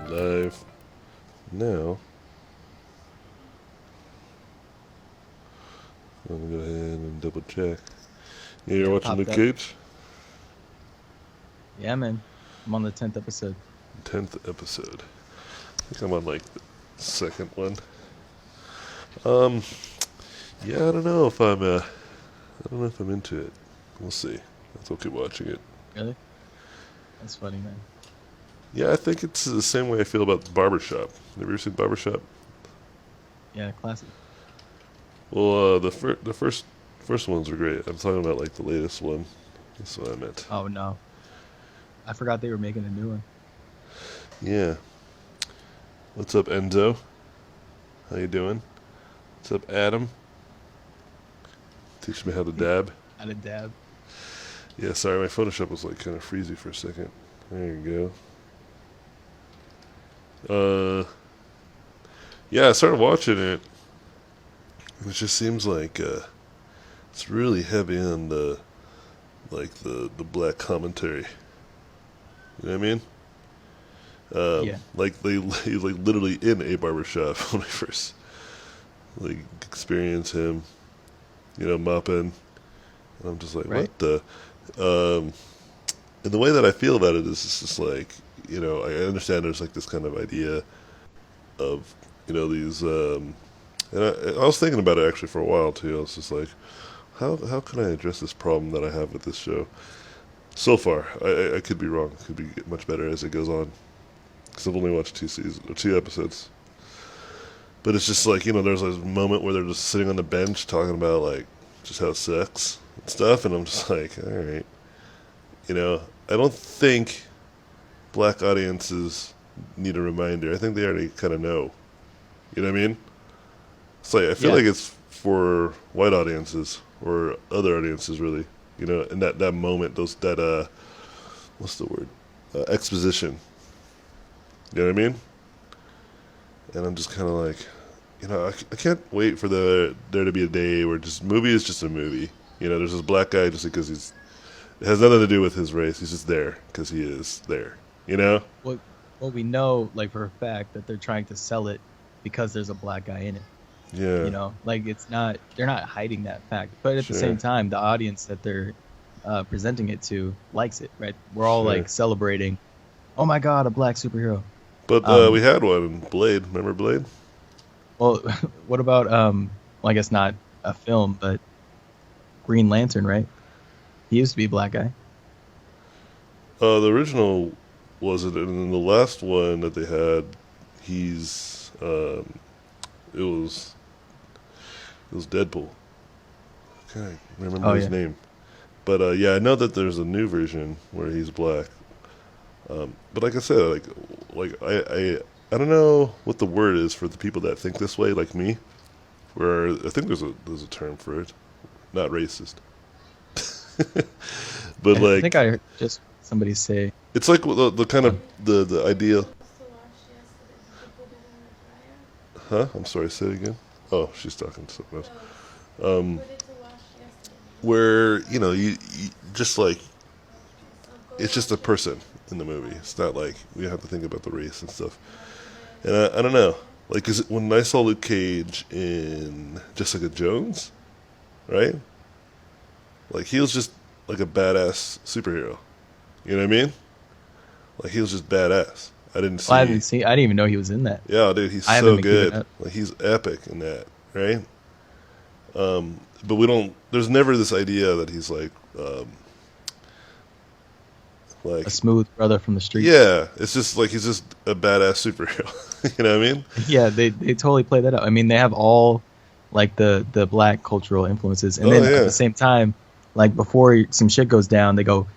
live now. I'm gonna go ahead and double check. Yeah, you're Yeah, watching popped Luke up. Cage? Yeah, man. I'm on the 10th episode. 10th episode. I think I'm on like the second one. Um, yeah, I don't know if I don't know if I'm into it. We'll see. I'll keep watching it. Really? That's funny, man. Yeah, I think it's the same way I feel about Barbershop. Have you ever seen Barbershop? Yeah, classic. Well, the first ones are great. I'm talking about like the latest one. That's what I meant. Oh, no. I forgot they were making a new one. Yeah. What's up, Enzo? How you doing? What's up, Adam? Teach me how to dab. Had a dab. Yeah, sorry, my Photoshop was like kind of freezy for a second. There you go. Yeah, I started watching it. It just seems like it's really heavy on the black commentary. You know what I mean? Yeah. Like they like literally in a barbershop when I first like experience him, mopping. And I'm just like, Right? what the? And the way that I feel about it is it's just like, I understand there's like this kind of idea of, these, and I was thinking about it actually for a while too. I was just like, how can I address this problem that I have with this show? So far, I could be wrong. It could be much better as it goes on. Because I've only watched two episodes. But it's just like, there's a moment where they're just sitting on the bench talking about like just how it sucks and stuff, and I'm just like, all right. I don't think black audiences need a reminder. I think they already kind of know. You know what I mean? It's like I feel Yeah. like it's for white audiences or other audiences, really. In that moment, what's the word? Exposition. You know what I mean? And I'm just kind of like, I can't wait for there to be a day where just movie is just a movie. There's this black guy just because it has nothing to do with his race. He's just there because he is there. You know? Well, well, we know, like, for a fact that they're trying to sell it because there's a black guy in it. Yeah. Like, they're not hiding that fact. But at the Sure. same time, the audience that they're presenting it to likes it, right? We're all, Sure. like, celebrating, oh my God, a black superhero. But we Um, had one in Blade. Remember Blade? well, what about, well, I guess not a film, but Green Lantern, right? He used to be a black guy. The original wasn't, and then the last one that they had, he's it was Deadpool. I can't remember Oh, his yeah. name, but yeah, I know that there's a new version where he's black. But like I said, I don't know what the word is for the people that think this way, like me. Where I think there's a term for it, not racist, but I like think I heard just somebody say, it's like the kind of um, the idea. Huh? I'm sorry. Say it again. Oh, she's talking to something else. Um, where you just like it's just a person in the movie. It's not like we have to think about the race and stuff. And I don't know. Like, 'cause when I saw Luke Cage in Jessica Jones, right? Like, he was just like a badass superhero. You know what I mean? Like, he was just badass. I didn't well, see. I didn't even know he was in that. Yeah, dude, he's I haven't so been keeping good. up. Like, he's epic in that, right? But we don't. There's never this idea that he's A like, smooth brother from the streets. yeah. It's just like he's just a badass superhero. You know what I mean? Yeah, they totally play that up. I mean, they have all like the black cultural influences, and Oh then at yeah. the same time, like before some shit goes down, they go,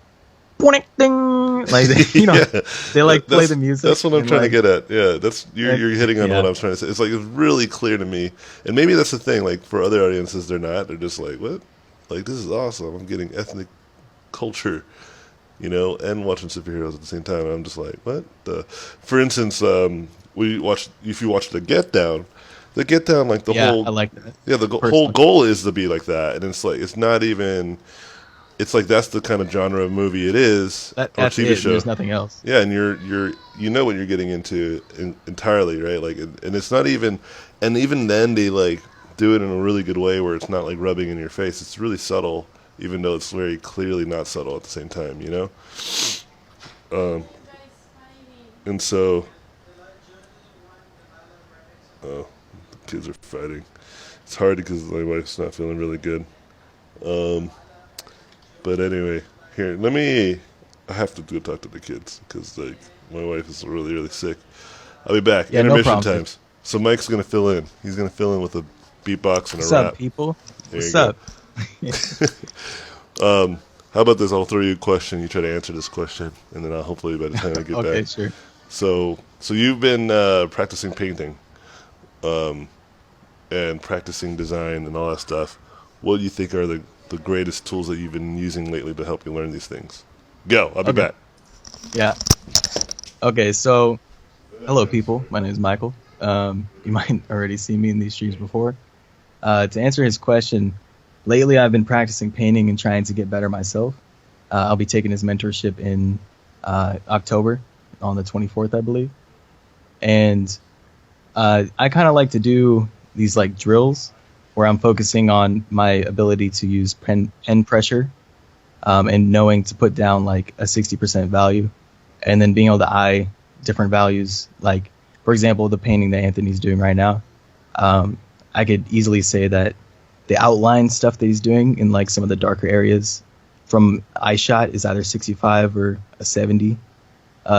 "Boing, ding," like Yeah, they like play that's the music what I'm and trying to like, get at. Yeah, that's you're hitting on what yeah, I was trying to say. It's like it's really clear to me, and maybe that's the thing. Like for other audiences, they're not. They're just like, what? Like this is awesome. I'm getting ethnic culture, and watching superheroes at the same time. And I'm just like, what? For instance, we watched. If you watch the Get Down, like the yeah, whole I like that yeah, the whole personally. goal is to be like that, and it's like it's not even it's like that's the kind of genre of movie it is, or That's TV it. show. There's nothing else. Yeah, and you know what you're getting into entirely, right? Like, and it's not even, and even then they like do it in a really good way where it's not like rubbing in your face. It's really subtle, even though it's very clearly not subtle at the same time, you know. And so, oh, the kids are fighting. It's hard because my wife's not feeling really good. But anyway, here, I have to go talk to the kids because like my wife is really, really sick. I'll be back. Yeah, no Intermission problem. times. So Mike's going to fill in. He's going to fill in with a beatbox and What's a up, rap. people? There What's you up? How about this? I'll throw you a question. You try to answer this question, and then I'll hopefully by the time I get Okay, back. sure. So you've been practicing painting, and practicing design and all that stuff. What do you think are the greatest tools that you've been using lately to help you learn these things? Go. I'll be Okay. back. Yeah. Okay, so hello, people. My name is Michael. You might already see me in these streams before. To answer his question, lately I've been practicing painting and trying to get better myself. I'll be taking his mentorship in October on the 24th, I believe. And I kind of like to do these like drills where I'm focusing on my ability to use pen pressure and knowing to put down like a 60% value and then being able to eye different values. Like, for example, the painting that Anthony's doing right now. I could easily say that the outline stuff that he's doing in like some of the darker areas from eye shot is either 65 or a 70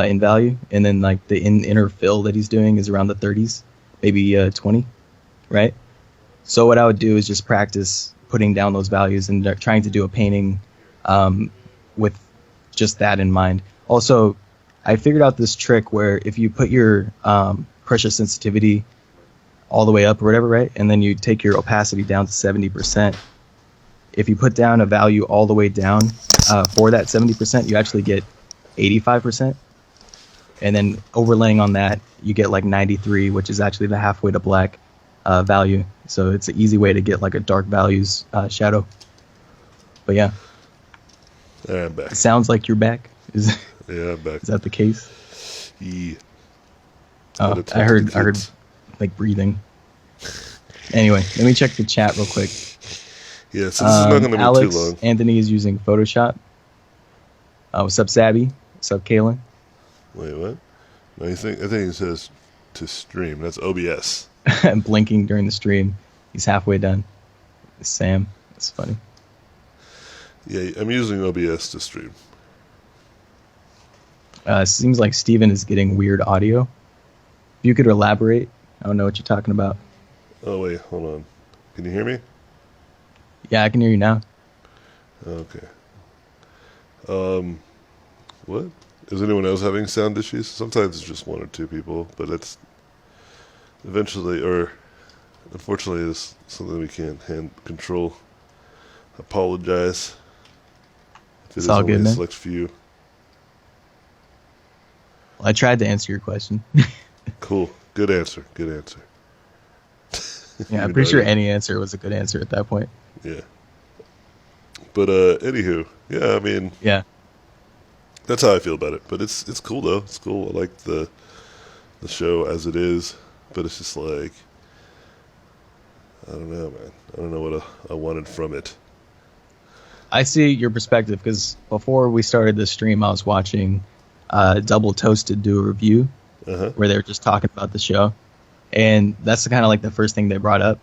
in value. And then like the inner fill that he's doing is around the 30s, maybe 20, right? So what I would do is just practice putting down those values and trying to do a painting with just that in mind. Also, I figured out this trick where if you put your pressure sensitivity all the way up or whatever, right, and then you take your opacity down to 70%, if you put down a value all the way down for that 70%, you actually get 85%. And then overlaying on that, you get like 93, which is actually the halfway to black value. So it's an easy way to get like a dark values shadow. But yeah, All right, I'm back. it sounds like you're back. Is Yeah, I'm back. that the case? Yeah. Oh, Gotta talk I to heard the kids. like breathing. Anyway, let me check the chat real quick. Yeah, so this is not going to be Alex, too long. Anthony is using Photoshop. What's up, Sabby? What's up, Kaylin? Wait, what? No, I think it says to stream. That's OBS. And blinking during the stream. He's halfway done. Sam, that's funny. Yeah, I'm using OBS to stream. Seems like Steven is getting weird audio. If you could elaborate, I don't know what you're talking about. Oh, wait, hold on. Can you hear me? Yeah, I can hear you now. Okay. What? Is anyone else having sound issues? Sometimes it's just one or two people, but it's eventually, or unfortunately, it's something we can't control. Apologize. If it It's is all only good, a man. select few. Well, I tried to answer your question. Cool. Good answer. Good answer. Yeah, I'm Even pretty though sure you- any answer was a good answer at that point. Yeah. But anywho, yeah, I mean, Yeah. that's how I feel about it. But it's cool though. It's cool. I like the show as it is. But it's just like, I don't know, man. I don't know what I wanted from it. I see your perspective because before we started this stream, I was watching Double Toasted do a review Uh-huh. where they were just talking about the show. And that's kind of like the first thing they brought up.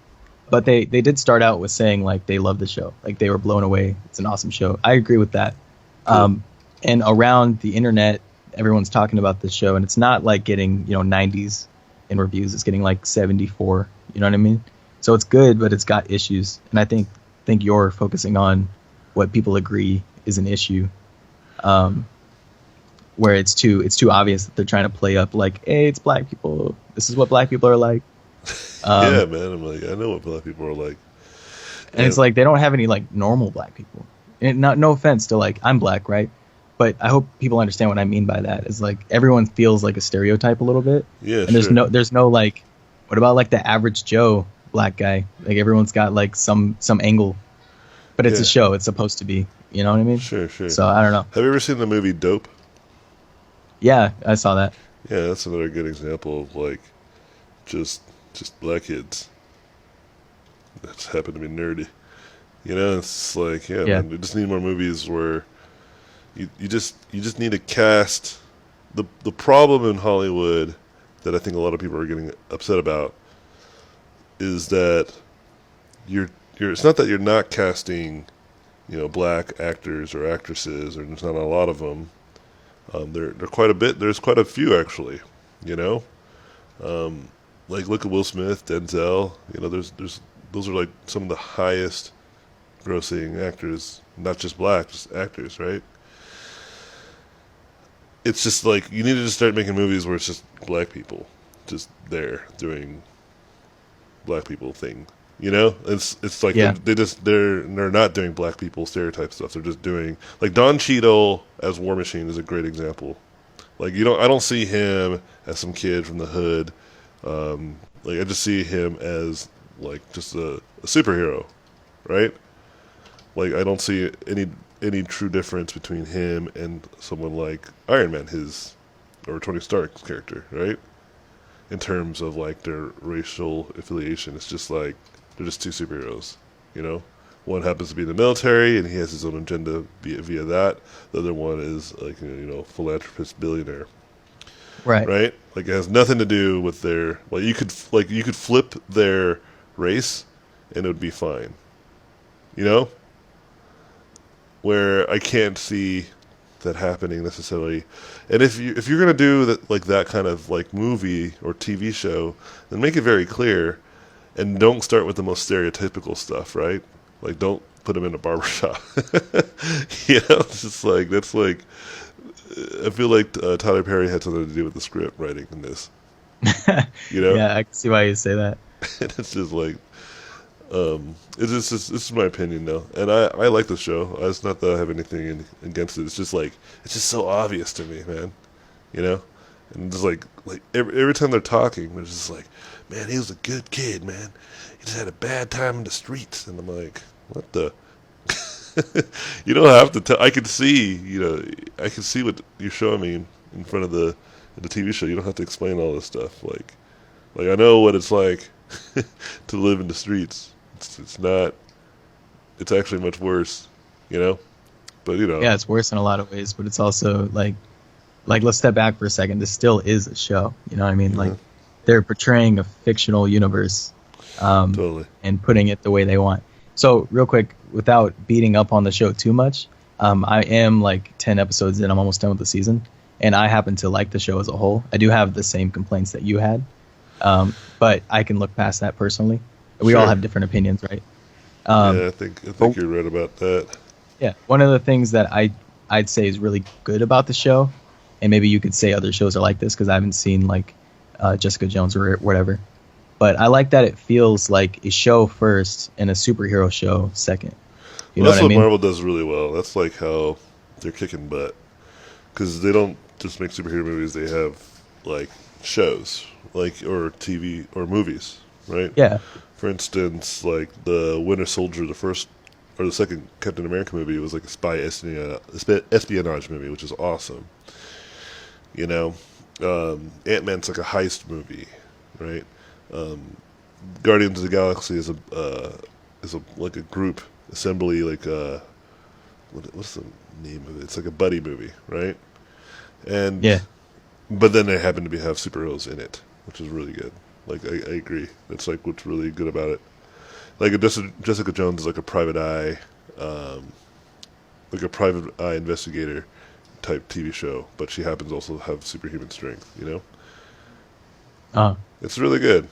But they did start out with saying like they love the show. Like they were blown away. It's an awesome show. I agree with that. Cool. And around the internet, everyone's talking about this show. And it's not like getting, 90s in reviews. It's getting like 74. You know what I mean? So it's good, but it's got issues. And I think you're focusing on what people agree is an issue. Where it's too obvious that they're trying to play up like, hey, it's black people. This is what black people are like. Yeah, man. I'm like, I know what black people are like. And it's like they don't have any like normal black people. And no offense to like I'm black, right? But I hope people understand what I mean by that. Is like everyone feels like a stereotype a little bit. Yeah, And there's sure. no like, what about like the average Joe black guy? Like everyone's got like some angle, but it's Yeah. a show. It's supposed to be. You know what I mean? Sure, sure. So I don't know. Have you ever seen the movie Dope? Yeah, I saw that. Yeah, that's another good example of like just black kids that just happen to be nerdy. You know, it's like, yeah, Yeah. man, we just need more movies where you just need to cast the problem in Hollywood that I think a lot of people are getting upset about is that you're it's not that you're not casting, you know, black actors or actresses, or there's not a lot of them. They're quite a bit. There's quite a few actually. You know, like look at Will Smith, Denzel. You know, there's those are like some of the highest grossing actors, not just black, just actors, right? It's just like you need to just start making movies where it's just black people just there doing black people thing. You know, it's like Yeah. they're not doing black people stereotype stuff. They're just doing like Don Cheadle as War Machine is a great example. Like I don't see him as some kid from the hood. Like I just see him as like just a superhero, right? Like I don't see any true difference between him and someone like Iron Man, or Tony Stark's character, right? In terms of like their racial affiliation, it's just like they're just two superheroes, you know. One happens to be in the military and he has his own agenda via that. The other one is like you know philanthropist billionaire, Right. right? Like it has nothing to do with their you could flip their race and it would be fine, you know. Where I can't see that happening necessarily. And if you're gonna do that kind of like movie or TV show, then make it very clear, and don't start with the most stereotypical stuff, right? Like don't put them in a barbershop. You know, it's just like that's like I feel like Tyler Perry had something to do with the script writing in this. You know, Yeah, I can see why you say that. and it's just like. It's just this is my opinion though, and I like the show. It's not that I have anything against it. It's just like it's just so obvious to me, man. You know, and just like every time they're talking, they're just like, man, he was a good kid, man. He just had a bad time in the streets, and I'm like, what the? You don't have to tell. I can see, you know, I can see what you're showing me in front of the TV show. You don't have to explain all this stuff. Like I know what it's like to live in the streets. It's not. It's actually much worse, you know. But you know. Yeah, it's worse in a lot of ways, but it's also like let's step back for a second. This still is a show. You know what I mean? Like they're portraying a fictional universe, Totally. and putting it the way they want. So real quick, without beating up on the show too much, I am like 10 episodes in. I'm almost done with the season, and I happen to like the show as a whole. I do have the same complaints that you had, but I can look past that personally. We all Sure. have different opinions, right? Yeah, I think you're right about that. Yeah, one of the things that I'd say is really good about the show, and maybe you could say other shows are like this because I haven't seen like Jessica Jones or whatever, but I like that it feels like a show first and a superhero show second. You know That's what I mean? Marvel does really well. That's like how they're kicking butt because they don't just make superhero movies. They have like shows, like or TV or movies, right? Yeah, For instance, like the Winter Soldier, the first or the second Captain America movie was like a spy espionage movie, which is awesome. You know, Ant-Man's like a heist movie, right? Guardians of the Galaxy is a like a group assembly, like what's the name of it? It's like a buddy movie, right? And yeah, but then they happen to have superheroes in it, which is really good. Like I agree. That's like what's really good about it. Like Jessica Jones is like a private eye, investigator type TV show, but she happens also to have superhuman strength. You know, it's really good.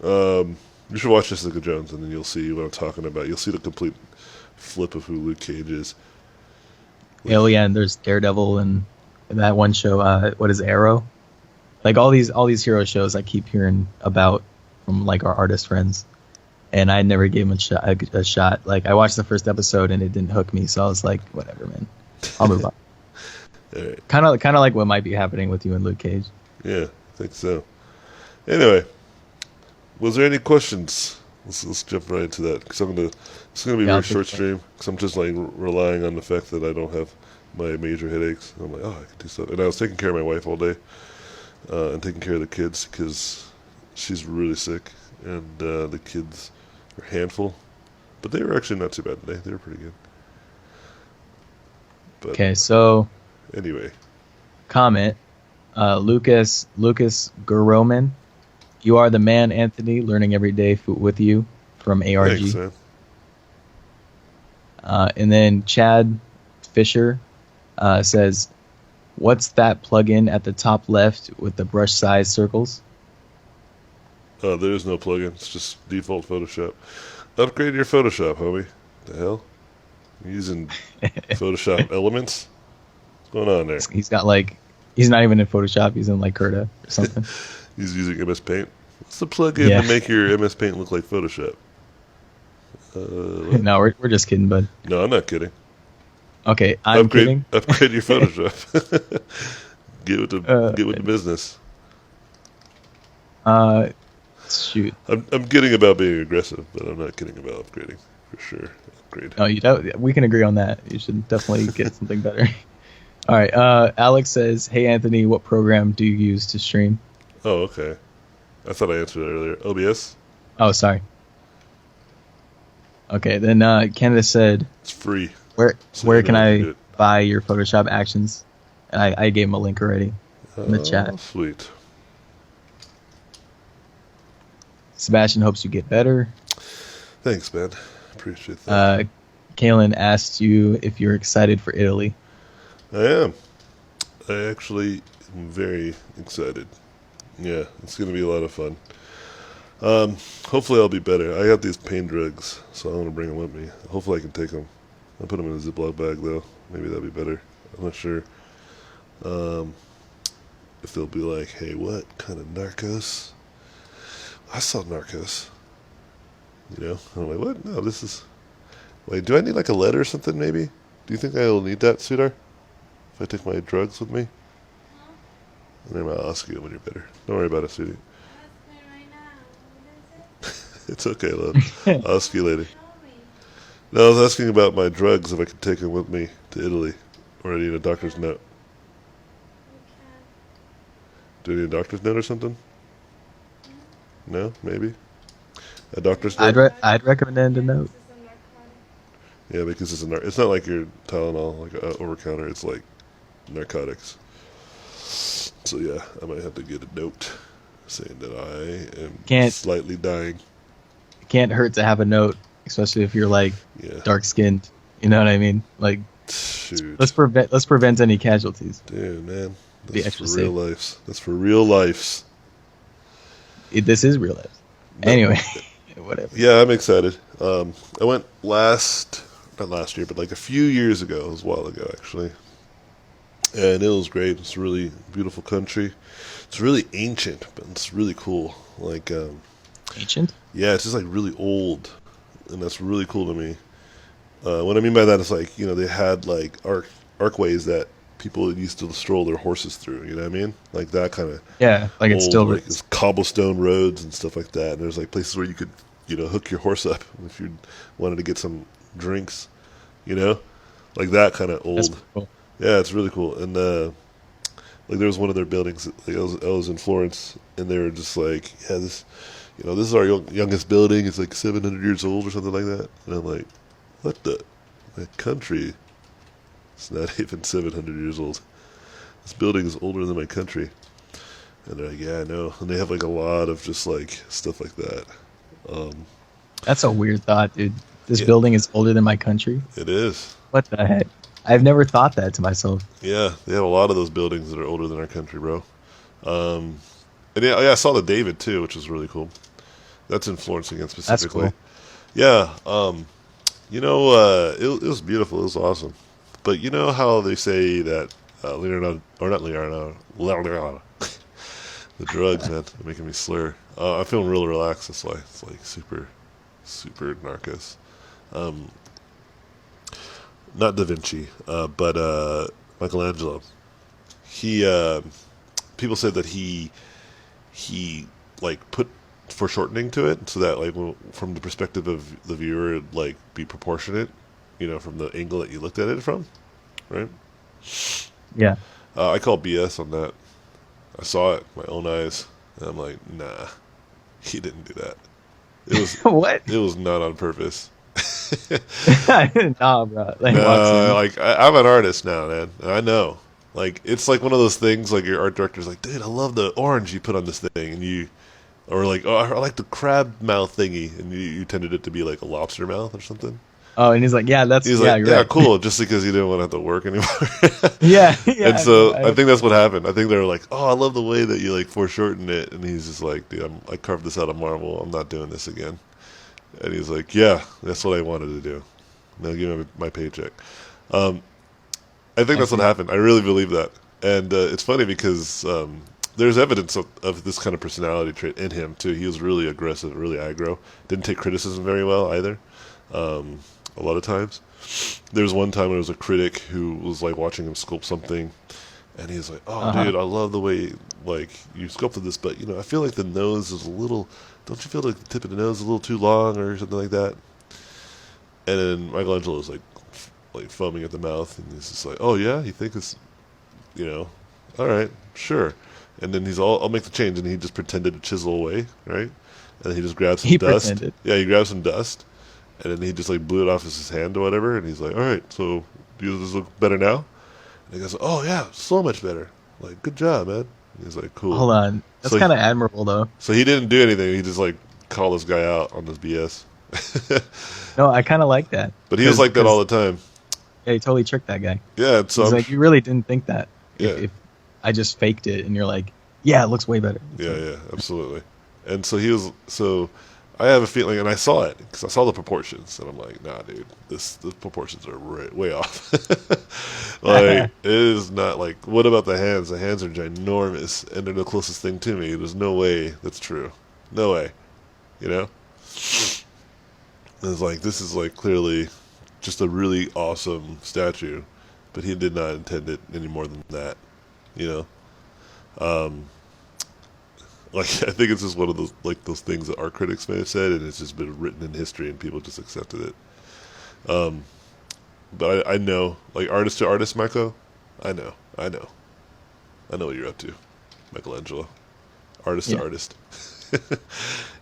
You should watch Jessica Jones, and then you'll see what I'm talking about. You'll see the complete flip of who Luke Cage is. oh yeah, and there's Daredevil and that one show. What is Arrow? Like all these hero shows I keep hearing about from like our artist friends, and I never gave them a shot. Like I watched the first episode and it didn't hook me, so I was like, whatever, man, I'll move on. All right. Kind of like what might be happening with you and Luke Cage. Yeah, I think so. Anyway, was there any questions? let's jump right into that because it's gonna be a Yeah, I'll very take short that. stream because I'm just like relying on the fact that I don't have my major headaches. And I'm like, oh, I can do stuff. And I was taking care of my wife all day and taking care of the kids because she's really sick and the kids are a handful. But they were actually not too bad today. They were pretty good. But Okay, so anyway, comment. Lucas Guroman. You are the man, Anthony. Learning every day with you from ARG. thanks, man. And then Chad Fisher says, "What's that plugin at the top left with the brush size circles?" There is no plugin. It's just default Photoshop. Upgrade your Photoshop, homie. The hell? You using Photoshop Elements? What's going on there? He's not even in Photoshop. He's in like Curta or something. He's using MS Paint. What's the plugin Yeah. to make your MS Paint look like Photoshop? No, we're just kidding, bud. No, I'm not kidding. Okay, I'm kidding. Upgrade your Photoshop. Get with the business. Shoot. I'm kidding about being aggressive, but I'm not kidding about upgrading for sure. Upgrade. No, we can agree on that. You should definitely get something better. All right. Alex says, "Hey Anthony, what program do you use to stream?" Oh, okay. I thought I answered that earlier. OBS. Oh, sorry. Okay, then Candace said, It's free. "Where So where you can know you I can do it. buy your Photoshop actions?" And I gave him a link already in the chat. Sweet. Sebastian hopes you get better. Thanks, man. Appreciate that. Kaylin asked you if you're excited for Italy. I am. I actually am very excited. Yeah, it's going to be a lot of fun. Hopefully I'll be better. I got these pain drugs, so I want to bring them with me. Hopefully I can take them. I'll put them in a Ziploc bag, though. Maybe that'll be better. I'm not sure if they'll be like, hey, what kind of Narcos? I saw Narcos. You know? And I'm like, what? No, this is... Wait, do I need like a letter or something, maybe? Do you think I'll need that, Sudar? If I take my drugs with me? And then I'll ask you when you're better. Don't worry about it, sweetie. It's okay, love. I'll ask you later. No, I was asking about my drugs, if I could take them with me to Italy. Or I need a doctor's note. Do I need a doctor's note or something? No? Maybe? A doctor's note? I'd recommend a note. Yeah, because it's not like your Tylenol, like over counter. It's like narcotics. So yeah, I might have to get a note saying that I am Can't- slightly dying. It can't hurt to have a note, especially if you're like Yeah. dark skinned. You know what I mean? Like Shoot. let's prevent any casualties. Dude, man. Be That's for extra real lives. That's for real lives. This is real life. No. Anyway, whatever. Yeah, I'm excited. I went not last year, but like a few years ago. It was a while ago, actually. And it was great. It's a really beautiful country. It's really ancient, but it's really cool. Like, Ancient? yeah, it's just like really old, and that's really cool to me. What I mean by that is like, you know, they had like archways that people used to stroll their horses through. You know what I mean? Like that kind of Yeah, like it's old, still like it's cobblestone roads and stuff like that. And there's like places where you could, you know, hook your horse up if you wanted to get some drinks. You know, like that kind of that's old. cool. Yeah, it's really cool. And like there was one of their buildings. Like I was in Florence, and they were just like, yeah, this is our youngest building. It's like 700 years old or something like that. And I'm like, what the? My country. It's not even 700 years old. This building is older than my country. And they're like, yeah, I know. And they have like a lot of just like stuff like that. That's a weird thought, dude. This Yeah. building is older than my country. It is. What the heck? I've never thought that to myself. Yeah, they have a lot of those buildings that are older than our country, bro. And yeah, I saw the David too, which was really cool. That's in Florence again specifically. cool. Yeah, you know, it was beautiful. It was awesome. But you know how they say that Leonardo, or not Leonardo, the drugs, man, they're making me slur. I'm feeling real relaxed. That's why it's like super, super narcos. Not Da Vinci, but Michelangelo. He people said that he like put foreshortening to it, so that like from the perspective of the viewer, it'd like be proportionate, from the angle that you looked at it from, right? Yeah. I call BS on that. I saw it with my own eyes, and I'm like, nah, he didn't do that. It was What? it was not on purpose. Nah, bro. Like, No, like I'm an artist now, man. And I know. Like it's like one of those things. Like your art director's like, dude, I love the orange you put on this thing, and or like, oh, I like the crab mouth thingy, and you tended it to be like a lobster mouth or something. Oh, and he's like, yeah, He's yeah, like, you're yeah, right. cool, just because he didn't want to have to work anymore. Yeah, yeah. And so I know. I think that's what happened. I think they were like, oh, I love the way that you like foreshortened it, and he's just like, dude, I carved this out of marble. I'm not doing this again. And he's like, yeah, that's what I wanted to do. Now give me my paycheck. I think that's what happened. I really believe that. And it's funny because there's evidence of this kind of personality trait in him, too. He was really aggressive, really aggro. Didn't take criticism very well, either, a lot of times. There was one time when there was a critic who was, like, watching him sculpt something, and he's like, oh, dude, I love the way, like, you sculpted this, but, I feel like the nose is a little... Don't you feel like the tip of the nose is a little too long or something like that? And then Michelangelo's like foaming at the mouth, and he's just like, "Oh yeah, you think it's, all right, sure." And then I'll make the change, and he just pretended to chisel away, right? And he just grabbed some dust. Pretended. Yeah, he grabbed some dust, and then he just like blew it off his hand or whatever, and he's like, "All right, so does this look better now?" And he goes, "Oh yeah, so much better. Like, good job, man." And he's like, "Cool." Hold on. That's So kind of admirable, though. So he didn't do anything. He just like called this guy out on this BS. No, I kind of like that. But he was like that all the time. Yeah, he totally tricked that guy. Yeah, so He's like, you really didn't think that. Yeah. If I just faked it, and you're like, yeah, it looks way better. yeah, absolutely. And so I have a feeling, and I saw it because I saw the proportions, and I'm like, nah, dude, the proportions are way off. Like, it is not like. What about the hands? The hands are ginormous, and they're the closest thing to me. There's no way that's true. No way. It's like, this is like clearly just a really awesome statue, but he did not intend it any more than that. Like, I think it's just one of those things that art critics may have said, and it's just been written in history, and people just accepted it. But I know, like, artist to artist, Michael, I know what you're up to, Michelangelo, artist to artist.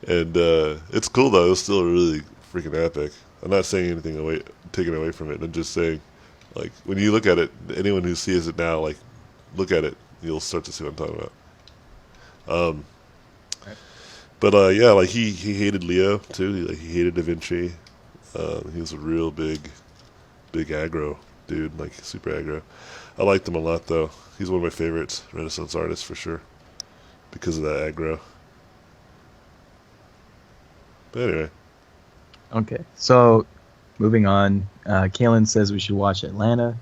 And it's cool though. It's still really freaking epic. I'm not saying anything taken away from it. I'm just saying, like, when you look at it, anyone who sees it now, like, look at it, you'll start to see what I'm talking about. But yeah, like he hated Leo too. He hated Da Vinci. He was a real big aggro dude, like super aggro. I liked him a lot though. He's one of my favorites, Renaissance artists for sure, because of that aggro. But anyway. Okay, so moving on. Kalen says we should watch Atlanta.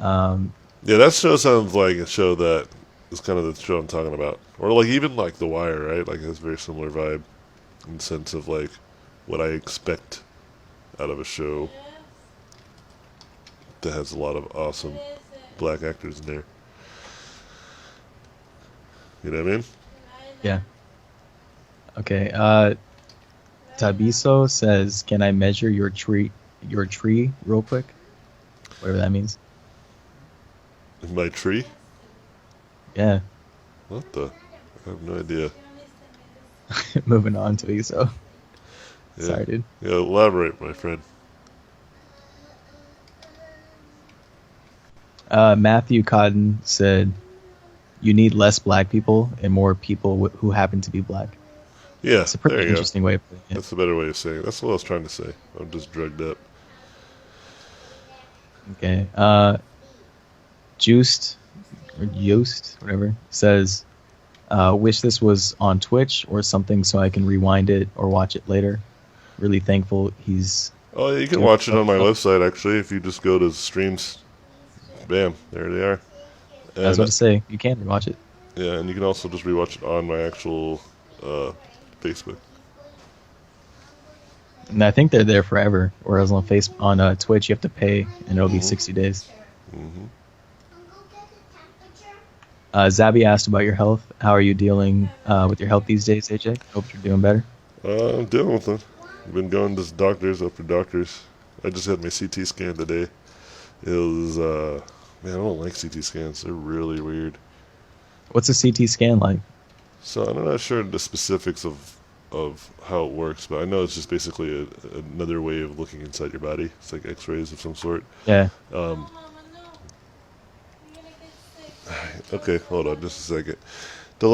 Yeah, that show sounds like a show that is kind of the show I'm talking about. Or like even like The Wire, right? Like it has a very similar vibe in the sense of like what I expect out of a show that has a lot of awesome black actors in there. You know what I mean? Yeah. Okay. Tabiso says, "Can I measure your tree real quick?" Whatever that means. My tree? Yeah. What the? I have no idea. Moving on, Tabiso. Yeah. Sorry, dude. Yeah, elaborate, my friend. Matthew Cotton said, "You need less black people and more people who happen to be black." Yeah, It's a pretty there you interesting way of putting go. it. That's a better way of saying it. That's what I was trying to say. I'm just drugged up. Okay. Juiced, whatever, says, "Wish this was on Twitch or something so I can rewind it or watch it later. Really thankful he's..." Oh, yeah, you can watch it on my website, actually, if you just go to streams. Bam, there they are. I was about to say, you can watch it. Yeah, and you can also just rewatch it on my actual Facebook. And I think they're there forever, whereas on Twitch you have to pay, and it'll be 60 days. Mm-hmm. Zabby asked about your health. How are you dealing with your health these days, AJ? Hope you're doing better. I'm dealing with it. I've been going to doctors after doctors. I just had my CT scan today. It was, man, I don't like CT scans. They're really weird. What's a CT scan like? So I'm not sure the specifics of how it works, but I know it's just basically another way of looking inside your body. It's like X-rays of some sort. Yeah. Um, okay, hold on just a second.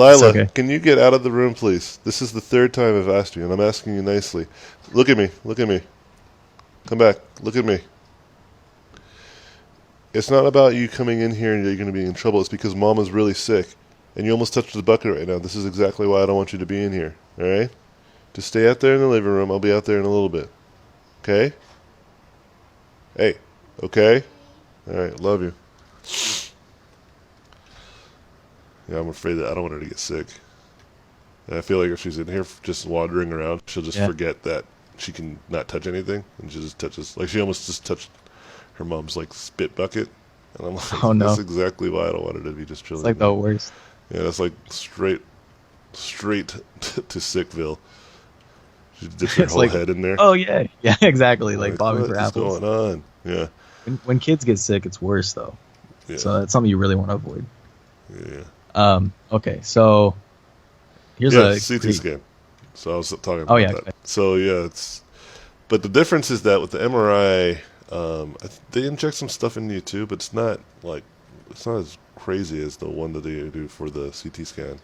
It's Delilah, okay. can you get out of the room, please? This is the third time I've asked you, and I'm asking you nicely. Look at me. Look at me. Come back. Look at me. It's not about you coming in here and you're going to be in trouble. It's because Mom is really sick, and you almost touched the bucket right now. This is exactly why I don't want you to be in here. All right? Just stay out there in the living room. I'll be out there in a little bit. Okay? Hey. Okay? All right. Love you. Yeah, I'm afraid that I don't want her to get sick. And I feel like if she's in here just wandering around, she'll just Yeah. forget that she can not touch anything, and she just touches. Like she almost just touched her mom's like spit bucket, and I'm like, Oh that's no. exactly why I don't want her to be just It's chilling. like the worst. Yeah, that's like straight to Sickville. She dips her It's whole like, head in there. oh yeah, yeah, exactly. Like Like, bobbing what for is apples. going on? Yeah, When kids get sick, it's worse though. yeah, So that's something you really want to avoid. yeah. Okay, so here's Yeah, a CT scan. So I was talking Oh about yeah, that. So yeah, but the difference is that with the MRI, they inject some stuff into you too, but it's not as crazy as the one that they do for the CT scan.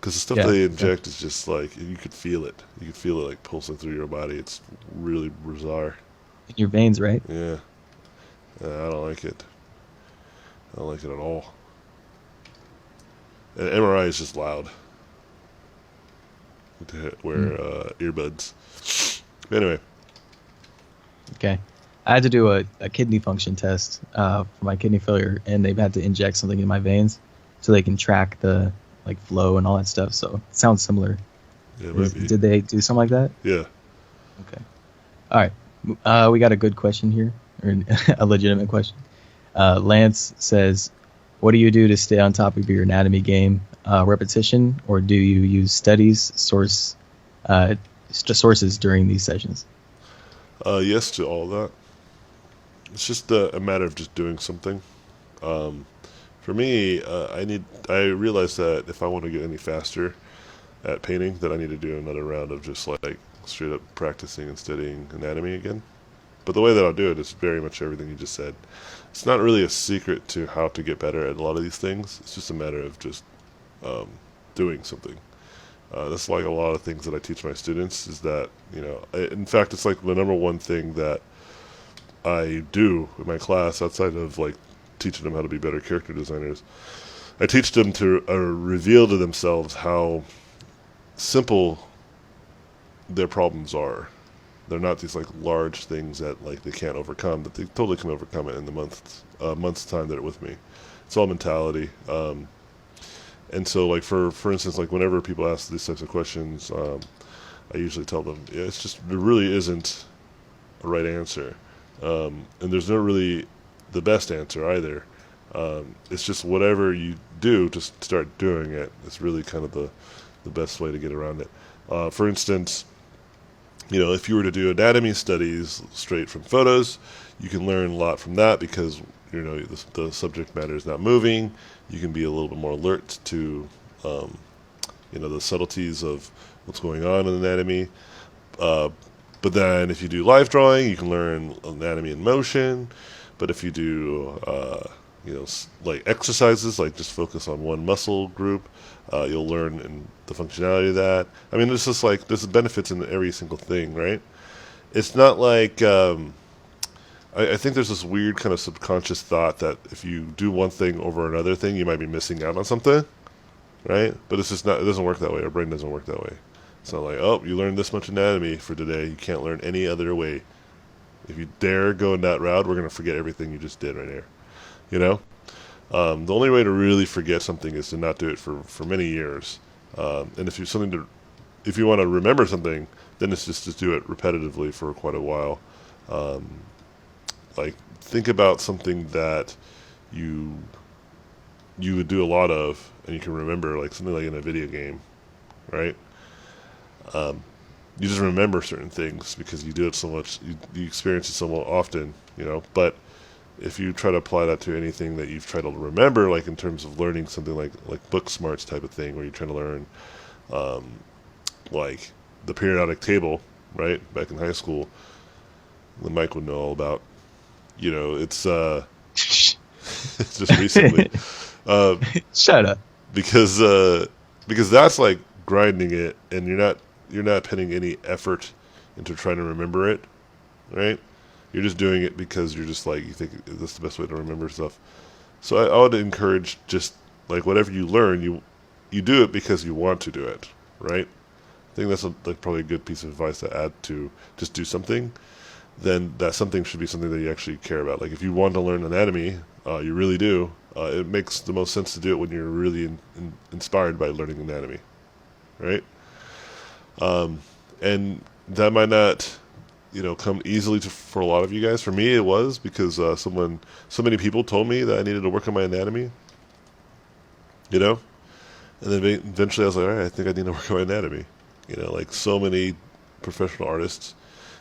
Because the stuff yeah, they yeah. inject is just like you could feel it. You could feel it like pulsing through your body. It's really bizarre. In your veins, right? Yeah, I don't like it. I don't like it at all. And MRI is just loud. To wear Mm, earbuds. Anyway, okay. I had to do a kidney function test for my kidney failure, and they've had to inject something in my veins so they can track the like flow and all that stuff. So it sounds similar. yeah, it might be. Did they do something like that? Yeah. Okay. All right. We got a good question here, or a legitimate question. Lance says, "What do you do to stay on top of your anatomy game? Repetition, or do you use studies, sources during these sessions?" Yes to all that. It's just a matter of just doing something. Um, for me, I realize that if I want to get any faster at painting, that I need to do another round of just like straight up practicing and studying anatomy again. But the way that I'll do it is very much everything you just said. It's not really a secret to how to get better at a lot of these things. It's just a matter of just um, doing something. That's like a lot of things that I teach my students is that, in fact, it's like the number one thing that I do in my class outside of like teaching them how to be better character designers. I teach them to reveal to themselves how simple their problems are. They're not these like large things that like they can't overcome, but they totally can overcome it in the month's time that they're with me. It's all mentality. And so like for instance, like whenever people ask these types of questions, I usually tell them, yeah, it's just there really isn't a right answer, and there's no really the best answer either. It's just whatever you do, just start doing it. It's really kind of the best way to get around it. For instance, if you were to do anatomy studies straight from photos, you can learn a lot from that because the subject matter is not moving. You can be a little bit more alert to the subtleties of what's going on in anatomy. But then if you do live drawing, you can learn anatomy in motion. But if you do like exercises, like just focus on one muscle group, you'll learn in the functionality of that. I mean, it's just like there's benefits in every single thing, right? It's not like I think there's this weird kind of subconscious thought that if you do one thing over another thing, you might be missing out on something, right? But it's just not. It doesn't work that way. Our brain doesn't work that way. It's not like, oh, you learned this much anatomy for today. You can't learn any other way. If you dare go in that route, we're going to forget everything you just did right here. You know? The only way to really forget something is to not do it for many years. And if you want to remember something, then it's just to do it repetitively for quite a while. Like think about something that you you would do a lot of, and you can remember, like something like in a video game, right? You just remember certain things because you do it so much, you experience it so often, But if you try to apply that to anything that you've tried to remember, like in terms of learning something like book smarts type of thing, where you're trying to learn, like the periodic table, right? Back in high school, the Mike would know all about. It's it's just recently. Shut up. Because that's like grinding it, and you're not putting any effort into trying to remember it, right? You're just doing it because you're just like you think that's the best way to remember stuff. So I would encourage just like whatever you learn, you do it because you want to do it, right? I think that's probably a good piece of advice to add to just do something. Then that something should be something that you actually care about. Like if you want to learn anatomy, you really do. It makes the most sense to do it when you're really inspired by learning anatomy, right? And that might not, come easily for a lot of you guys. For me, it was because so many people told me that I needed to work on my anatomy, And then eventually I was like, all right, I think I need to work on my anatomy. Like so many professional artists,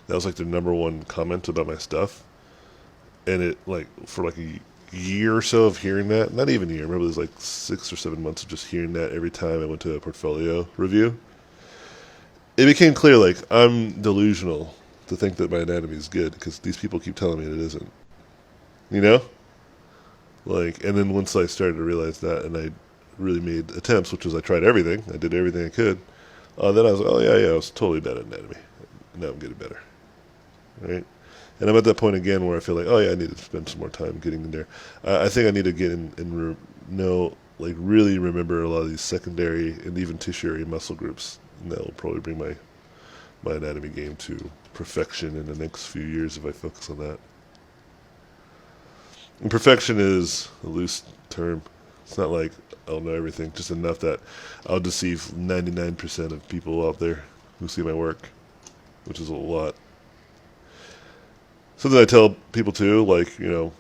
that was like their number one comment about my stuff. And it like for like a year or so of hearing that, not even a year, maybe it was like 6 or 7 months of just hearing that every time I went to a portfolio review. It became clear, like, I'm delusional to think that my anatomy is good because these people keep telling me it isn't. Like, and then once I started to realize that, and I really made attempts, which was I tried everything, I did everything I could, then I was like, oh yeah, I was totally bad at anatomy. Now I'm getting better, right? And I'm at that point again where I feel like, oh yeah, I need to spend some more time getting in there. I think I need to get in and really remember a lot of these secondary and even tertiary muscle groups. And that will probably bring my anatomy game to perfection in the next few years if I focus on that. And perfection is a loose term. It's not like I'll know everything, just enough that I'll deceive 99% of people out there who see my work, which is a lot. Something I tell people too, like, you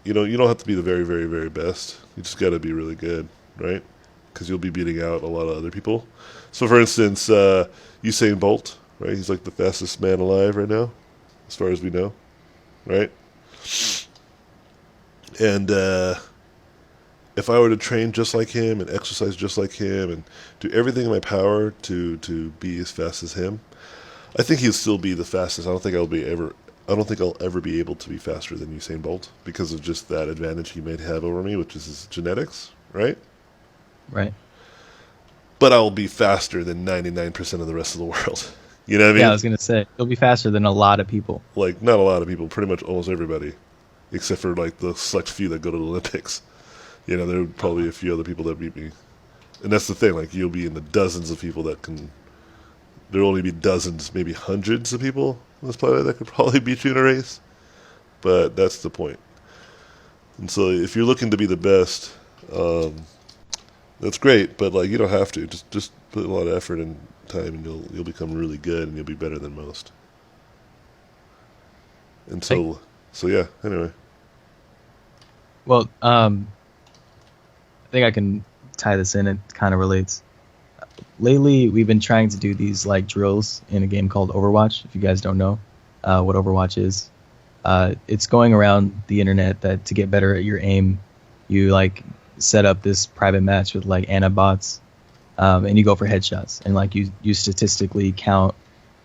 don't have to be the very, very, very best. You just got to be really good, right? Because you'll be beating out a lot of other people. So, for instance, Usain Bolt, right? He's like the fastest man alive right now, as far as we know, right? And if I were to train just like him and exercise just like him and do everything in my power to be as fast as him, I think he'll still be the fastest. I don't think I'll ever be able to be faster than Usain Bolt because of just that advantage he may have over me, which is his genetics, right? Right. But I'll be faster than 99% of the rest of the world. You know what I mean? Yeah, I was going to say, you'll be faster than a lot of people. Like, not a lot of people, pretty much almost everybody, except for, like, the select few that go to the Olympics. There are probably a few other people that beat me. And that's the thing, like, you'll be in the dozens of people that can... There'll only be dozens, maybe hundreds of people on this planet that could probably beat you in a race. But that's the point. And so if you're looking to be the best... that's great, but like you don't have to. Just put a lot of effort and time, and you'll become really good, and you'll be better than most. And so yeah. Anyway. Well, I think I can tie this in. It kind of relates. Lately, we've been trying to do these like drills in a game called Overwatch. If you guys don't know what Overwatch is, it's going around the internet that to get better at your aim, you like set up this private match with like Anabots, and you go for headshots, and like you statistically count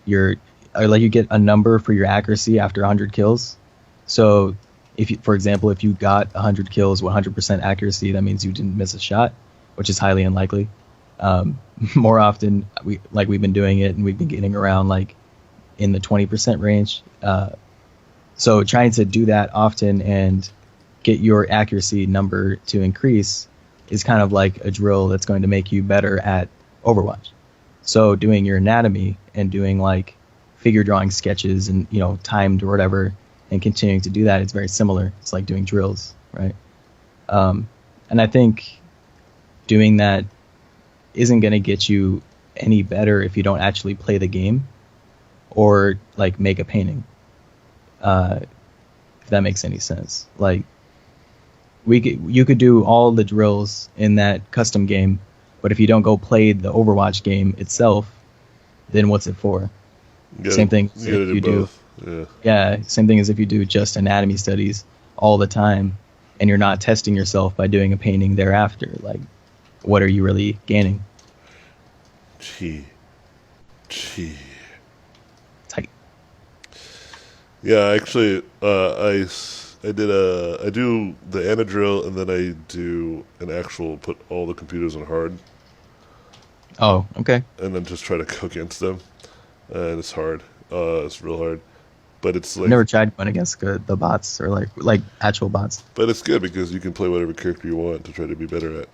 you get a number for your accuracy after 100 kills. So for example, if you got 100 kills with 100% accuracy, that means you didn't miss a shot, which is highly unlikely. More often we've been doing it and we've been getting around like in the 20% range. So trying to do that often and get your accuracy number to increase is kind of like a drill that's going to make you better at Overwatch. So doing your anatomy and doing like figure drawing sketches and, timed or whatever, and continuing to do that, it's very similar. It's like doing drills, right? And I think doing that isn't going to get you any better if you don't actually play the game or like make a painting. If that makes any sense. Like, you could do all the drills in that custom game, but if you don't go play the Overwatch game itself, then what's it for? Same thing as if you do. Yeah, same thing as if you do just anatomy studies all the time, and you're not testing yourself by doing a painting thereafter. Like, what are you really gaining? Gee. Tight. Yeah, actually, I do the Anadrill, and then I do an actual put all the computers on hard, Oh, okay. and then just try to go against them, and it's hard. It's real hard, but it's I've like, never tried going against the bots or like actual bots. but it's good because you can play whatever character you want to try to be better at,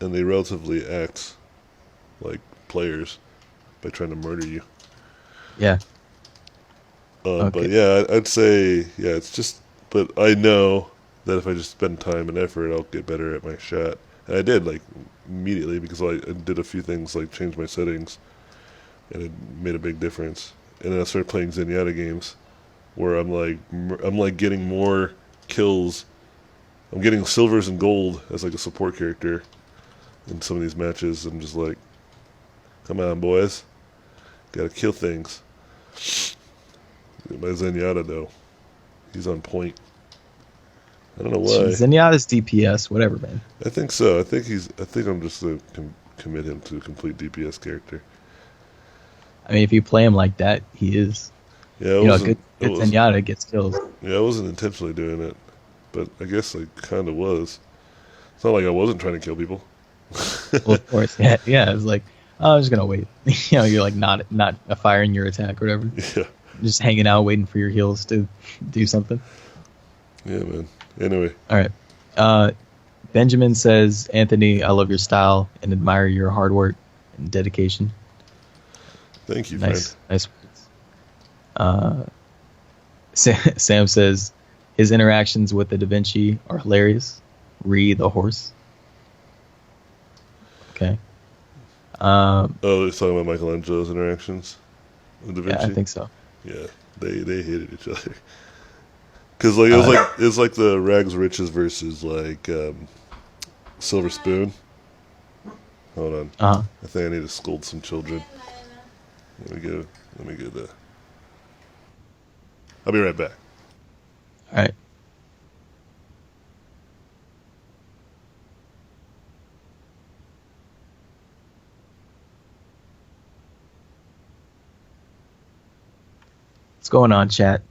and they relatively act like players by trying to murder you. Yeah. But Okay. yeah, I'd say yeah. It's just, but I know that if I just spend time and effort, I'll get better at my shot. And I did like immediately because I did a few things like change my settings, and it made a big difference. And then I started playing Zenyatta games, where I'm like getting more kills. I'm getting silvers and gold as like a support character in some of these matches. I'm just like, come on, boys, gotta kill things. My Zenyatta though, he's on point. I don't know why. Zenyatta's DPS, whatever, man. I think so. I think I'm just gonna commit him to a complete DPS character. I mean, if you play him like that, he is. Yeah, it You know, wasn't. good Zenyatta gets kills. Yeah, I wasn't intentionally doing it, but I guess I kind of was. It's not like I wasn't trying to kill people. Well, of course, yeah. It's like, oh, I'm just gonna wait. You know, you're like not firing your attack or whatever. Yeah. Just hanging out, waiting for your heals to do something. Yeah, man. Anyway, All right. Benjamin says, Anthony, I love your style and admire your hard work and dedication. thank you, Nice, friend. nice words. Sam says his interactions with the Da Vinci are hilarious. Re the horse. Okay. Oh, they're talking about Michelangelo's interactions with Da Vinci. Yeah, I think so. Yeah, they hated each other. Cause like it was like the Rags Riches versus like Silver Spoon. Hold on, Uh huh. I think I need to scold some children. Let me go the. I'll be right back. All right. What's going on, chat?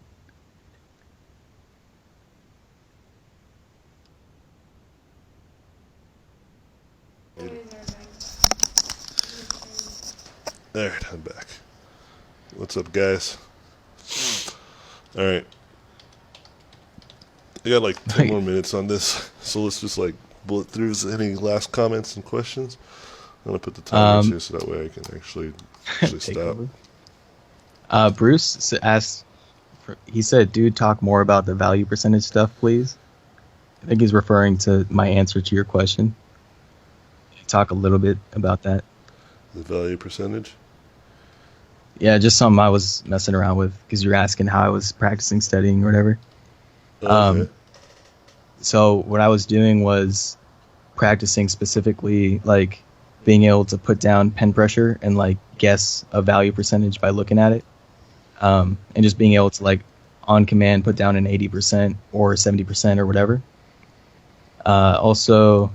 All right, I'm back. What's up, guys? All right, I got like 10 more minutes on this, so let's just like bullet through any last comments and questions. I'm gonna put the timers here so that way I can actually Take stop. over. Bruce asked, he said, dude, talk more about the value percentage stuff, please. I think he's referring to my answer to your question. Talk a little bit about that. The value percentage. Yeah, just something I was messing around with because you're asking how I was practicing studying or whatever. Okay. So what I was doing was practicing specifically like being able to put down pen pressure and like guess a value percentage by looking at it. And just being able to like on command put down an 80% or 70% or whatever. Also,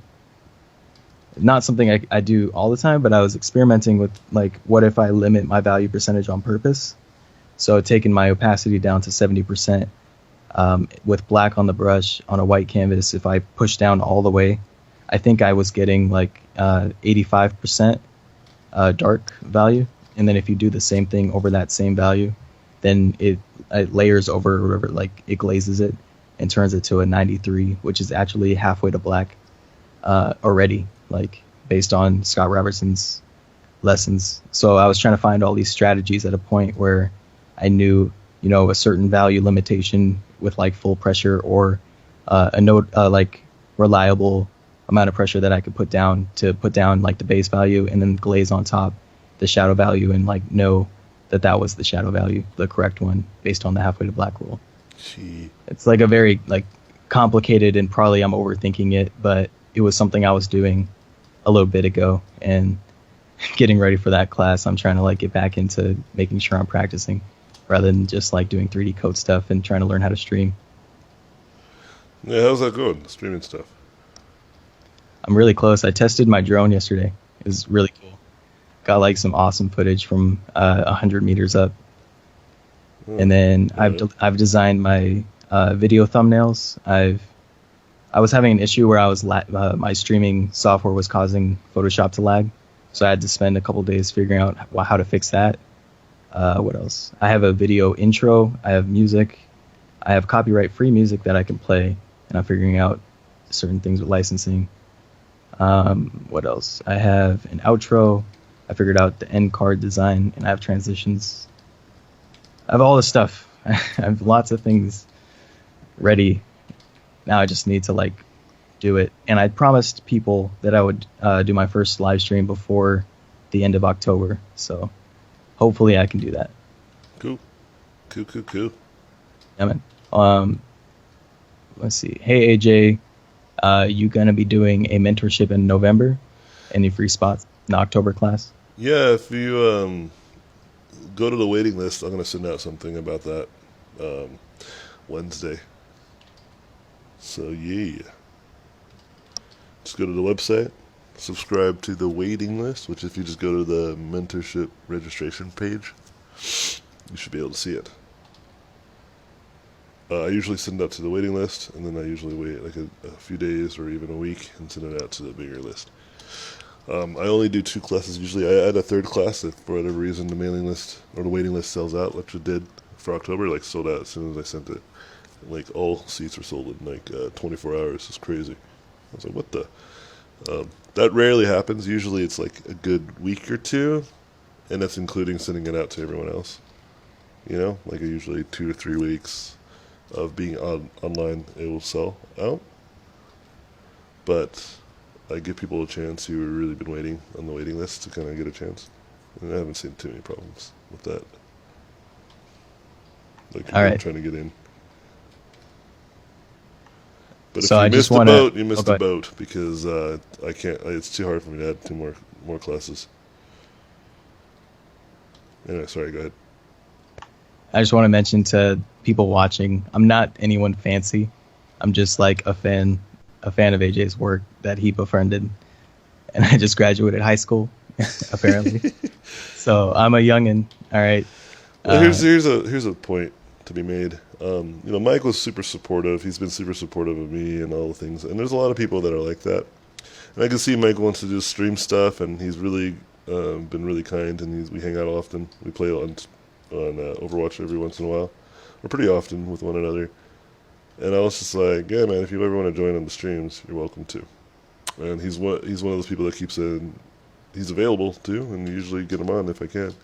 not something I do all the time, but I was experimenting with like, what if I limit my value percentage on purpose? So taking my opacity down to 70%, with black on the brush on a white canvas. If I push down all the way, I think I was getting like 85% dark value. And then if you do the same thing over that same value, then it layers over or whatever, like it glazes it and turns it to a 93, which is actually halfway to black already, like based on Scott Robertson's lessons. So I was trying to find all these strategies at a point where I knew, you know, a certain value limitation with like full pressure or a note like reliable amount of pressure that I could put down to put down like the base value and then glaze on top the shadow value and like know that that was the shadow value, the correct one based on the halfway to black rule. Gee. It's like a very like complicated and probably I'm overthinking it, but it was something I was doing a little bit ago, and getting ready for that class, I'm trying to like get back into making sure I'm practicing rather than just like doing 3D code stuff and trying to learn how to stream. Yeah, how's that going? Streaming stuff. I'm really close. I tested my drone yesterday. It was really cool. Got like some awesome footage from 100 meters up, Oh, and then yeah. I've designed my video thumbnails. I was having an issue where my streaming software was causing Photoshop to lag, so I had to spend a couple days figuring out how to fix that. What else? I have a video intro. I have music. I have copyright-free music that I can play, and I'm figuring out certain things with licensing. What else? I have an outro. I figured out the end card design, and I have transitions. I have all this stuff. I have lots of things ready. Now I just need to like do it. And I promised people that I would do my first live stream before the end of October. So hopefully I can do that. Cool. Cool, cool, cool. Yeah, man. Let's see. Hey AJ, you gonna be doing a mentorship in November? Any free spots in the October class? Yeah, if you go to the waiting list, I'm going to send out something about that Wednesday. So, yeah. Just go to the website, subscribe to the waiting list, which if you just go to the mentorship registration page, you should be able to see it. I usually send it out to the waiting list, and then I usually wait like a few days or even a week and send it out to the bigger list. I only do 2 classes usually. I add a third class if for whatever reason the mailing list or the waiting list sells out, which it did for October, like sold out as soon as I sent it. Like all seats were sold in like 24 hours. It's crazy. I was like, what the? That rarely happens. Usually it's like a good week or two, and that's including sending it out to everyone else. You know, like usually 2 to 3 weeks of being online, it will sell out. But I give people a chance who have really been waiting on the waiting list to kind of get a chance. And I haven't seen too many problems with that. Like people All right. trying to get in. But So if I you just missed the wanna. boat, you Oh, missed go the ahead. boat because I can't. It's too hard for me to add 2 more classes. Anyway, sorry. Go ahead. I just want to mention to people watching, I'm not anyone fancy. I'm just like a fan of AJ's work that he befriended, and I just graduated high school, apparently. So I'm a youngin. All right. Well, Uh, here's a point to be made. Mike was super supportive. He's been super supportive of me and all the things. And there's a lot of people that are like that. And I can see Mike wants to do stream stuff, and he's really been really kind. And we hang out often. We play on Overwatch every once in a while, or pretty often with one another. And I was just like, yeah, man, if you ever want to join on the streams, you're welcome to. And he's one of those people that keeps in. He's available too, and usually get him on if I can.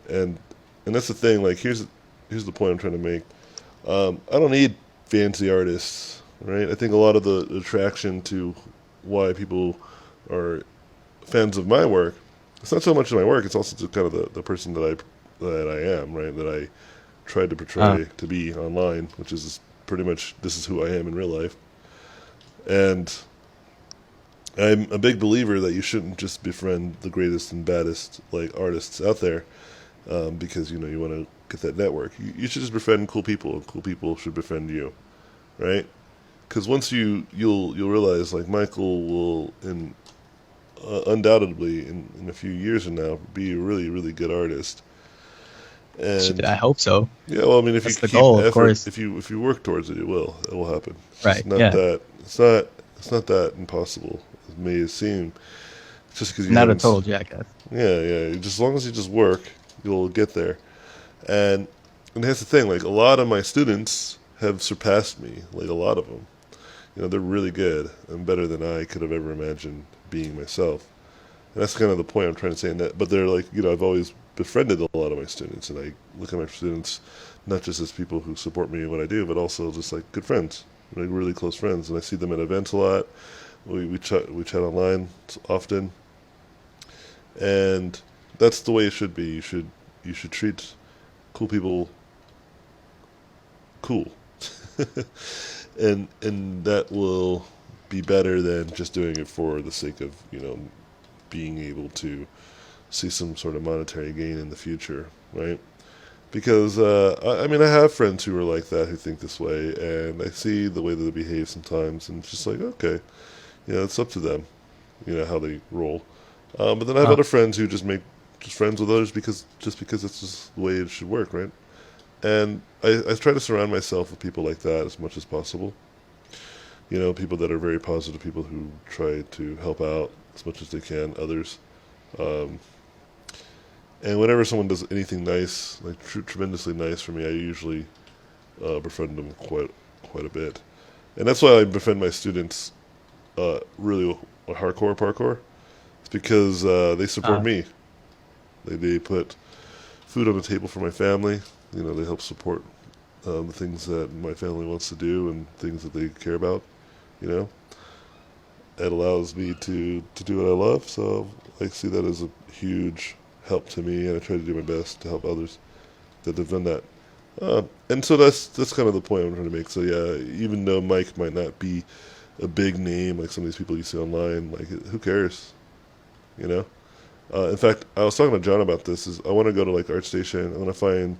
And that's the thing. Like here's the point I'm trying to make. I don't need fancy artists, right? I think a lot of the attraction to why people are fans of my work, it's not so much of my work. It's also kind of the person that I am, right? That I tried to uh, portray to be online, which is pretty much this is who I am in real life. And I'm a big believer that you shouldn't just befriend the greatest and baddest like artists out there, because you want to get that network. You should just befriend cool people, and cool people should befriend you, right? Because once you'll realize like Michael will undoubtedly in a few years from now be a really really good artist. shit, And I hope so. yeah, well, I mean, if you That's the keep goal, of effort, course. if you work towards it, it will happen. It's Right. just not Yeah. that it's not that impossible as it may seem. Just because you Not a haven't. total jackass. Yeah. Just as long as you just work, you'll get there. And that's the thing. Like a lot of my students have surpassed me. Like a lot of them, they're really good and better than I could have ever imagined being myself. And that's kind of the point I'm trying to say in that. But they're like, I've always befriended a lot of my students, and I look at my students not just as people who support me in what I do, but also just like good friends, like really close friends. And I see them at events a lot. We chat online often, and that's the way it should be. You should treat cool people cool. and that will be better than just doing it for the sake of being able to see some sort of monetary gain in the future, right? Because I mean, I have friends who are like that, who think this way, and I see the way that they behave sometimes, and it's just like, okay, it's up to them, how they roll. But then I have Huh. other friends who just make just friends with others because it's just the way it should work, right? And I try to surround myself with people like that as much as possible. People that are very positive, people who try to help out as much as they can others. Um, and whenever someone does anything nice, like tremendously nice for me, I usually befriend them quite a bit. And that's why I befriend my students really hardcore parkour. It's because they support Uh, me. They put food on the table for my family. They help support the things that my family wants to do and things that they care about. You know, it allows me to do what I love. So I see that as a huge help to me, and I try to do my best to help others that have done that. And so that's kind of the point I'm trying to make. So yeah, even though Mike might not be a big name like some of these people you see online, like who cares, you know? In fact, I was talking to John about this. Is I want to go to like ArtStation. I want to find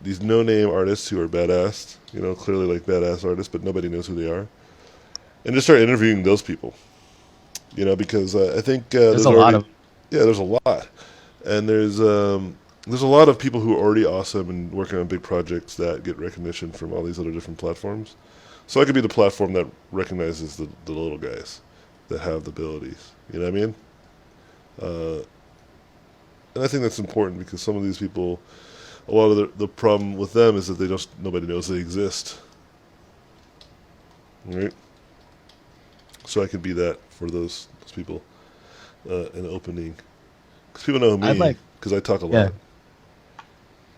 these no-name artists who are badass, clearly like badass artists, but nobody knows who they are, and just start interviewing those people. Because I think there's there's a lot already, of yeah, there's a lot, and there's a lot of people who are already awesome and working on big projects that get recognition from all these other different platforms. So I could be the platform that recognizes the little guys that have the abilities. You know what I mean? Uh, and I think that's important because some of these people, a lot of the problem with them is that nobody knows they exist, right? So I could be that for those people, an opening, because people know I'd me like because I talk a yeah. lot.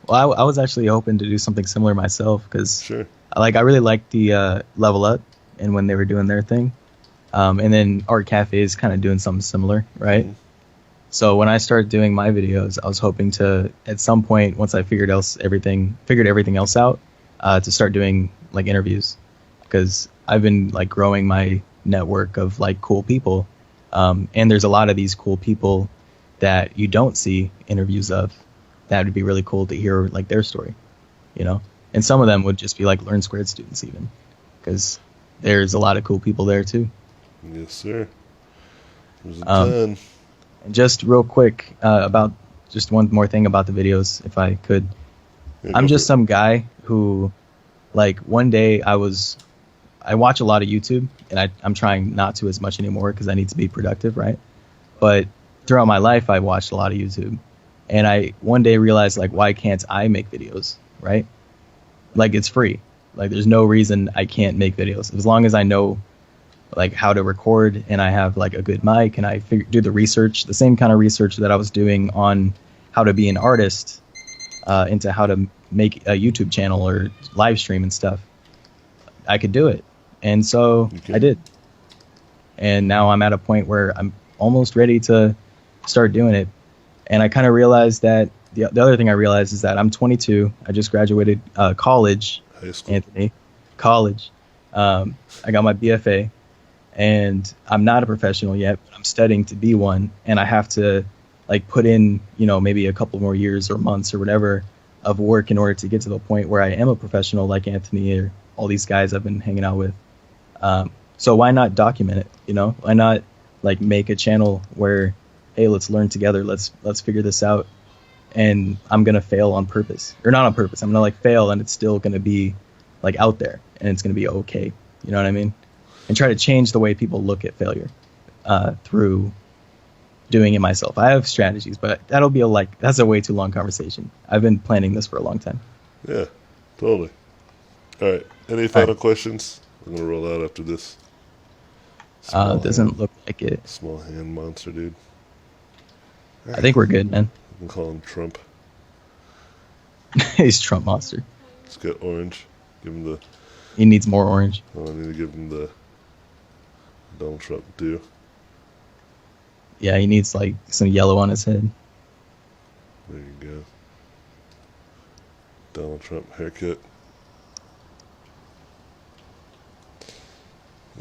Well, I was actually hoping to do something similar myself because Sure. I really liked the Level Up and when they were doing their thing, and then Art Cafe is kind of doing something similar, right? Hmm. So when I started doing my videos, I was hoping to at some point once I figured everything else out, to start doing like interviews because I've been like growing my network of like cool people, and there's a lot of these cool people that you don't see interviews of. That would be really cool to hear like their story, you know. And some of them would just be like Learn Squared students even, because there's a lot of cool people there too. Yes, sir. There's a Um, ton. and just real quick about just one more thing about the videos, if I could. Yeah, I'm go for just it. some guy who, like, one day I watch a lot of YouTube, and I'm trying not to as much anymore because I need to be productive, right? But throughout my life, I watched a lot of YouTube, and I one day realized, like, why can't I make videos, right? Like, it's free. Like, there's no reason I can't make videos as long as I know like how to record and I have like a good mic and do the research, the same kind of research that I was doing on how to be an artist, into how to make a YouTube channel or live stream and stuff. I could do it, and so You I can. did. And now I'm at a point where I'm almost ready to start doing it. And I kind of realized that the other thing I realized is that I'm 22. I just graduated college, High school. Anthony, college. I got my BFA, and I'm not a professional yet, but I'm studying to be one, and I have to like put in, maybe a couple more years or months or whatever of work in order to get to the point where I am a professional like Anthony or all these guys I've been hanging out with. So why not document it? Why not like make a channel where, hey, let's learn together, let's figure this out, and I'm gonna fail on purpose or not on purpose. I'm gonna like fail, and it's still gonna be like out there, and it's gonna be okay. You know what I mean? And try to change the way people look at failure through doing it myself. I have strategies, but that's a way too long conversation. I've been planning this for a long time. Yeah, totally. All right. Any All right. final questions? I'm gonna roll out after this. Small hand, Doesn't look like it. small hand monster, dude. I think we're good, man. I can call him Trump. He's Trump monster. Let's get orange. Give him the. He needs more orange. Oh, I need to give him the Donald Trump due. Yeah, he needs like some yellow on his head. There you go. Donald Trump haircut.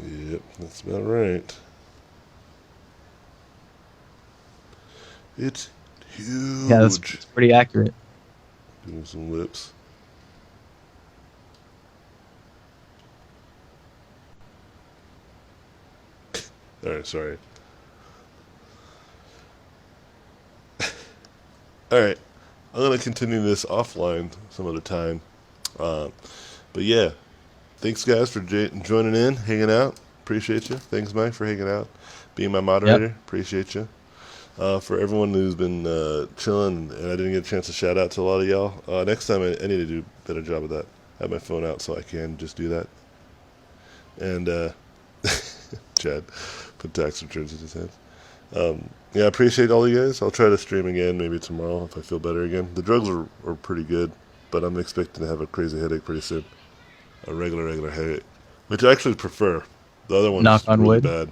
Yep, that's about right. It's huge. Yeah, that's pretty accurate. Doing some lips. Alright, sorry. Alright, I'm going to continue this offline some other time. But yeah, thanks guys for joining in, hanging out. Appreciate you. Thanks, Mike, for hanging out, being my moderator. Yep. Appreciate you. For everyone who's been chilling, and I didn't get a chance to shout out to a lot of y'all. Next time, I need to do a better job of that. I have my phone out so I can just do that. And Chad put tax returns in his hands. Yeah, I appreciate all you guys. I'll try to stream again, maybe tomorrow if I feel better again. The drugs are pretty good, but I'm expecting to have a crazy headache pretty soon. A regular headache, which I actually prefer. The other one Knock is on really wood. bad.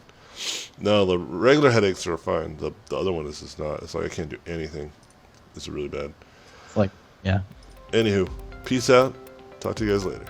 No, the regular headaches are fine. The other one is just not. It's like I can't do anything. It's really bad. It's like, yeah. Anywho, peace out. Talk to you guys later.